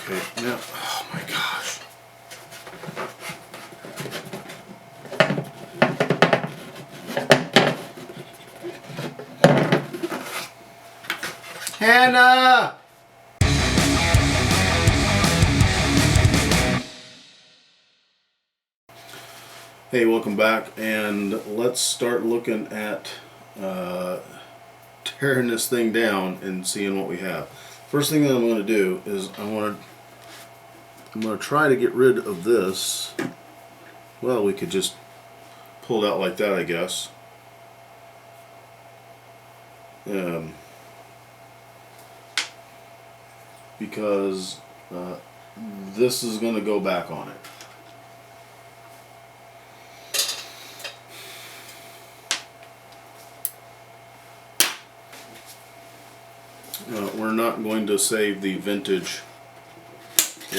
Okay, now, oh my gosh. Hannah! Hey, welcome back, and let's start looking at tearing this thing down and seeing what we have. First thing that I'm going to do is I'm going to try to get rid of this. Well, we could just pull it out like that, I guess. Because this is going to go back on it. We're not going to save the vintage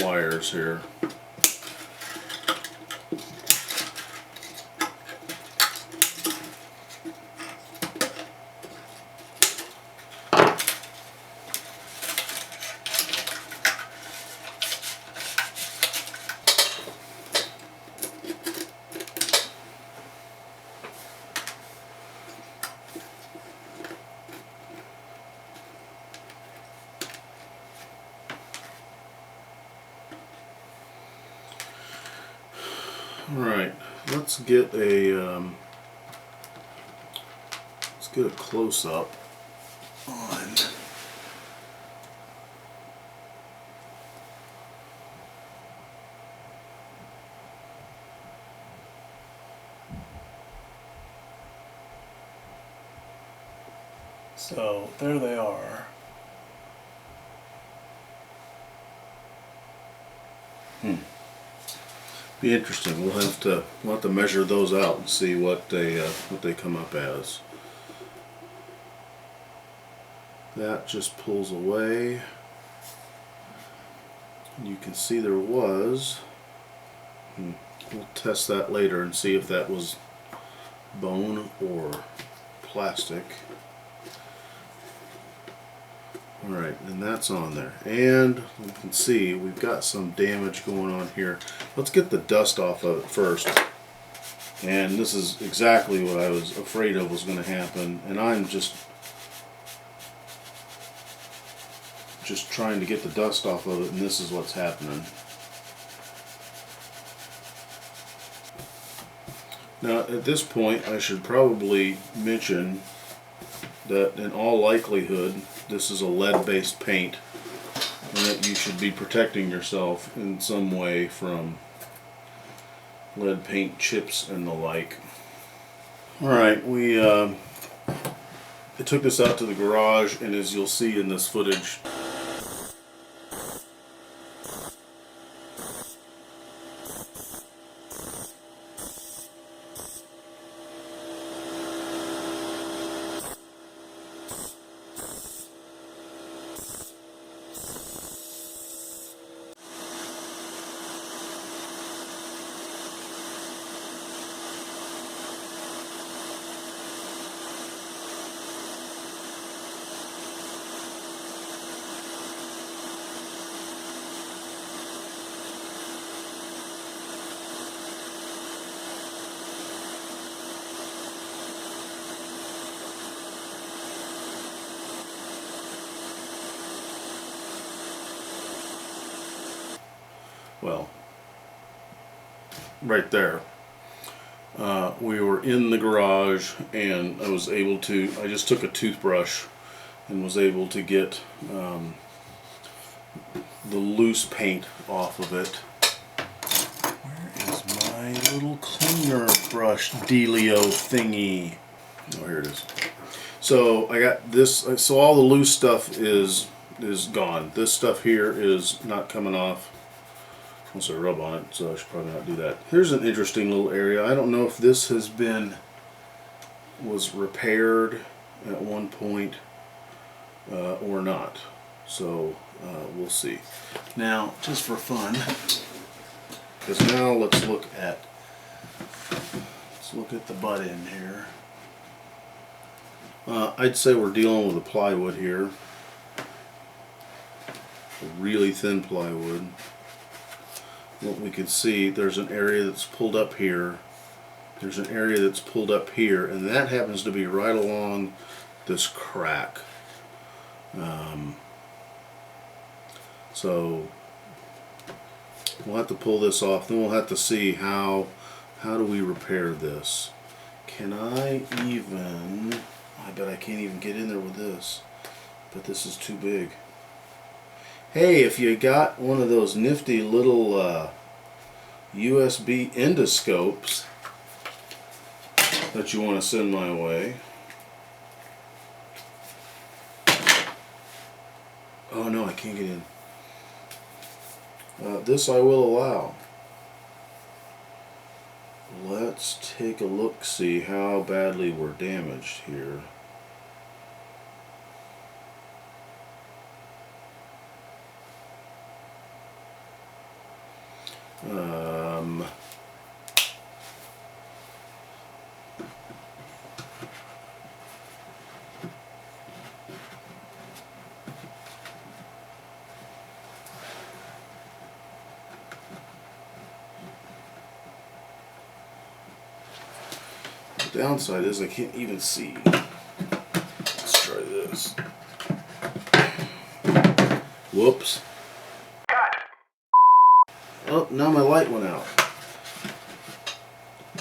wires here. Alright, let's get a close-up on so there they are. Be interesting. We'll have to measure those out and see what they come up as. That just pulls away. You can see there was. We'll test that later and see if that was bone or plastic. Alright, and that's on there. And you can see we've got some damage going on here. Let's get the dust off of it first. And this is exactly what I was afraid of was going to happen. And I'm just trying to get the dust off of it, and this is what's happening. Now at this point I should probably mention that in all likelihood this is a lead-based paint, and that you should be protecting yourself in some way from lead paint chips and the like. Alright, I took this out to the garage, and as you'll see in this footage, well, right there. We were in the garage, and I just took a toothbrush and was able to get the loose paint off of it. Where is my little cleaner brush dealio thingy? Oh, here it is. So I got this, so all the loose stuff is gone. This stuff here is not coming off. Once I rub on it, so I should probably not do that. Here's an interesting little area. I don't know if this was repaired at one point or not. So we'll see. Now, just for fun, because now let's look at the butt end here. I'd say we're dealing with a plywood here. really thin plywood. What we can see, there's an area that's pulled up here. There's an area that's pulled up here, and that happens to be right along this crack. So we'll have to pull this off. Then we'll have to see how do we repair this. Can I even? I bet I can't even get in there with this. But this is too big. Hey, if you got one of those nifty little USB endoscopes that you want to send my way. Oh no, I can't get in. This I will allow. Let's take a look, see how badly we're damaged here. The downside is I can't even see. Let's try this. Whoops. Oh, now my light went out.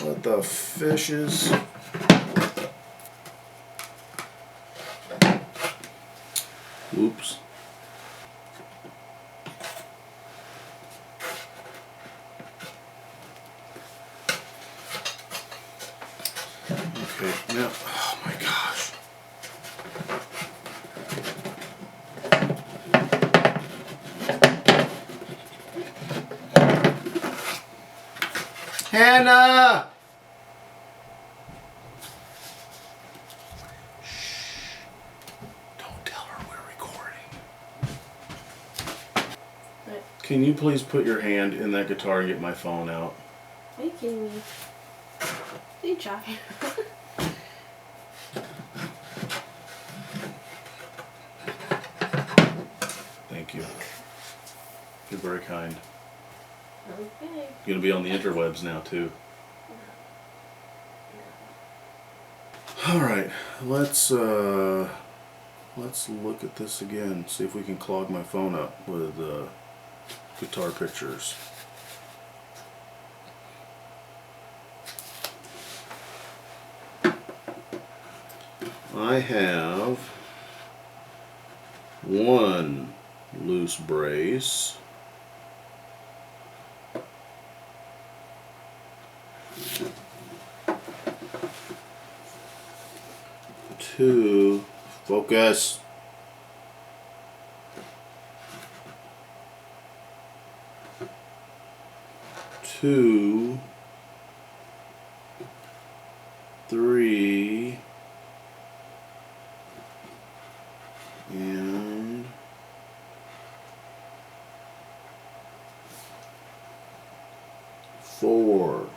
What the fishes? Oops. Okay, now, oh my gosh. Hannah! Shh. Don't tell her we're recording. What? Can you please put your hand in that guitar and get my phone out? Are you kidding me? Are you joking? Thank you. You're very kind. Okay. You're gonna be on the interwebs now too. All right, let's look at this again. See if we can clog my phone up with guitar pictures. I have one loose brace, two, focus, two, three, and four.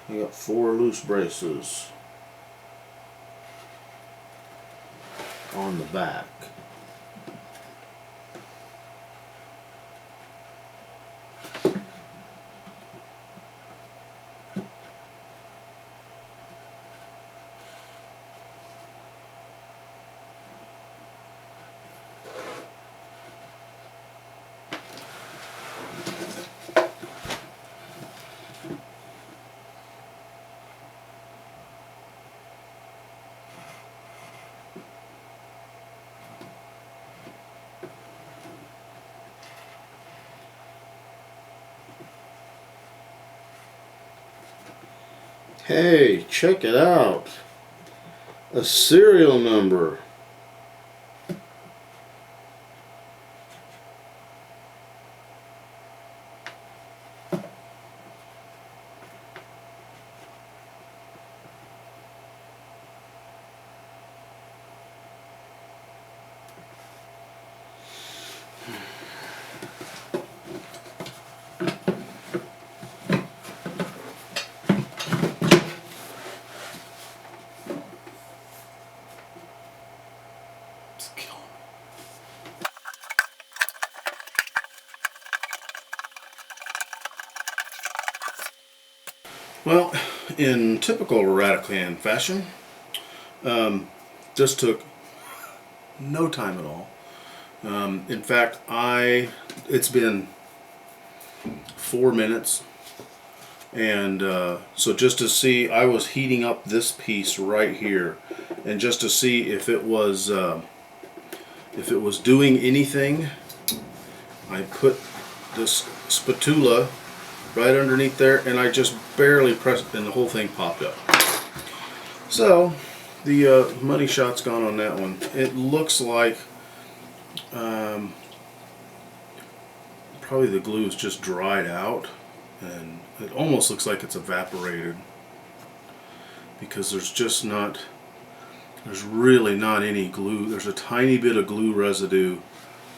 I got 4 loose braces on the back. Hey, check it out. A serial number. Well, in typical Rattlecan fashion, this took no time at all. In fact, it's been 4 minutes, and so just to see, I was heating up this piece right here, and just to see if it was doing anything, I put this spatula right underneath there, and I just barely pressed, and the whole thing popped up. So the money shot's gone on that one. It looks like probably the glue is just dried out, and it almost looks like it's evaporated, because there's really not any glue. There's a tiny bit of glue residue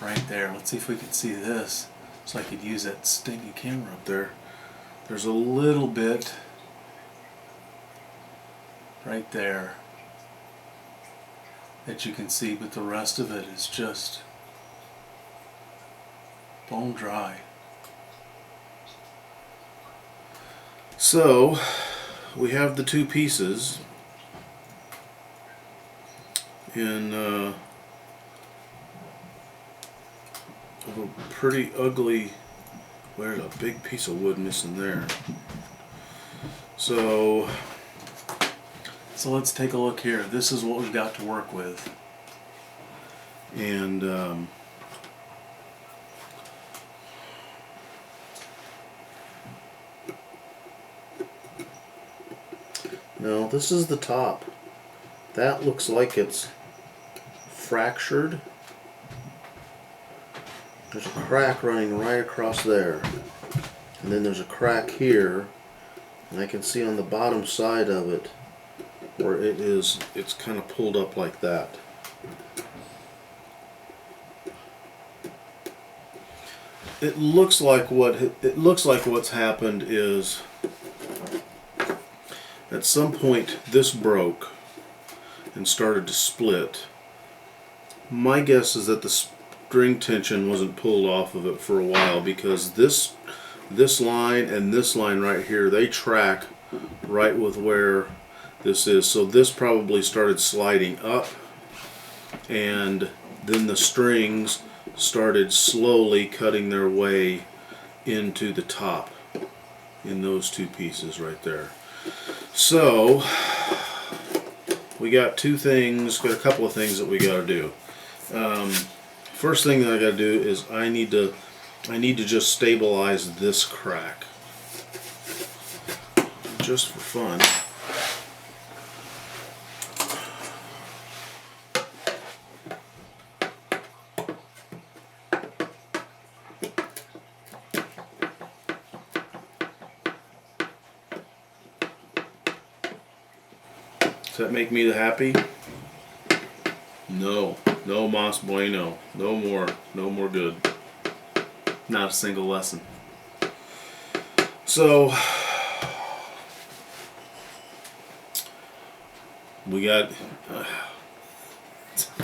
right there. Let's see if we can see this, so I could use that stinky camera up there. There's a little bit right there that you can see, but the rest of it is just bone dry. So we have the two pieces in of a pretty ugly, there's a big piece of wood missing there. So let's take a look here. This is what we've got to work with. And no, this is the top. That looks like it's fractured. There's a crack running right across there. And then there's a crack here. And I can see on the bottom side of it where it's kind of pulled up like that. It looks like what's happened is at some point this broke and started to split. My guess is that the string tension wasn't pulled off of it for a while, because this line and this line right here, they track right with where this is. So this probably started sliding up, and then the strings started slowly cutting their way into the top in those two pieces right there. So we got got a couple of things that we got to do. First thing that I got to do is I need to just stabilize this crack, just for fun. Does that make me happy? No. No mas bueno. No more good. Not a single lesson. So we got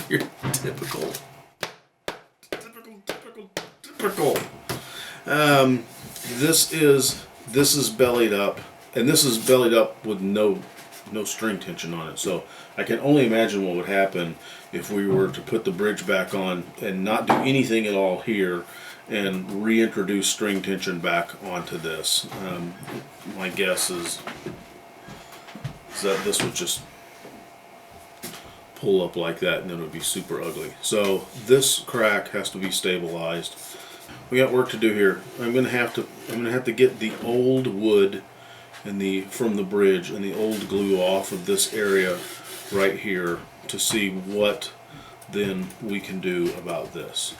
your typical. This is bellied up, and this is bellied up with no string tension on it. So I can only imagine what would happen if we were to put the bridge back on and not do anything at all here and reintroduce string tension back onto this. My guess is that this would just pull up like that, and then it would be super ugly. So this crack has to be stabilized. We got work to do here. I'm gonna have to get the old wood and from the bridge and the old glue off of this area right here to see what then we can do about this.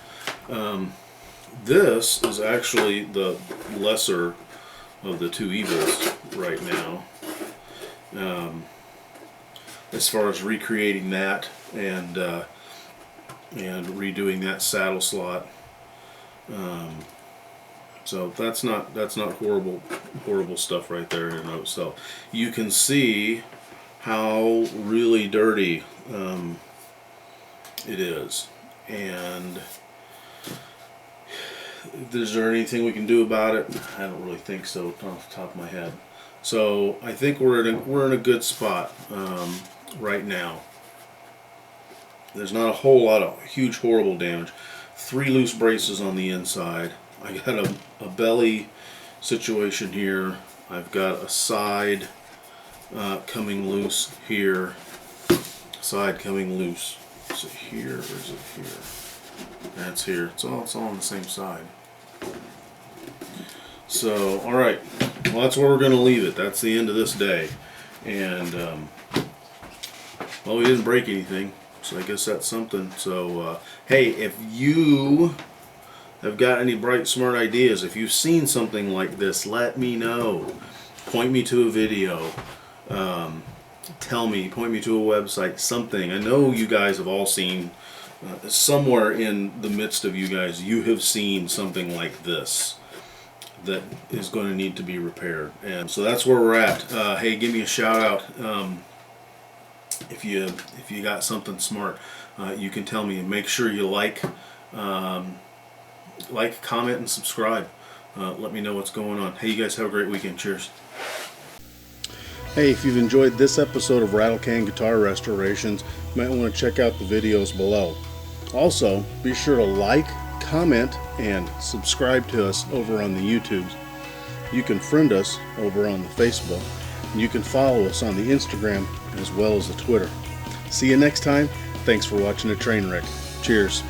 This is actually the lesser of the two evils right now, as far as recreating that and redoing that saddle slot. So that's not horrible stuff right there in and of itself. You can see how really dirty it is, and is there anything we can do about it? I don't really think so off the top of my head. So I think we're in a good spot right now. There's not a whole lot of huge horrible damage. 3 loose braces on the inside. I got a belly situation here. I've got a side coming loose here. Side coming loose. Is it here or is it here? That's here. It's all on the same side. So, all right. Well, that's where we're going to leave it. That's the end of this day. And well, we didn't break anything, so I guess that's something. So, hey, if you have got any bright, smart ideas, if you've seen something like this, let me know. Point me to a video. Tell me, point me to a website, something. I know you guys have all seen, somewhere in the midst of you guys, you have seen something like this that is going to need to be repaired. And so that's where we're at. Hey, give me a shout out if you got something smart. You can tell me. Make sure you like, comment, and subscribe. Let me know what's going on. Hey, you guys have a great weekend. Cheers. Hey, if you've enjoyed this episode of Rattlecan Guitar Restorations, you might want to check out the videos below. Also, be sure to like, comment, and subscribe to us over on the YouTubes. You can friend us over on the Facebook, and you can follow us on the Instagram as well as the Twitter. See you next time. Thanks for watching a train wreck. Cheers.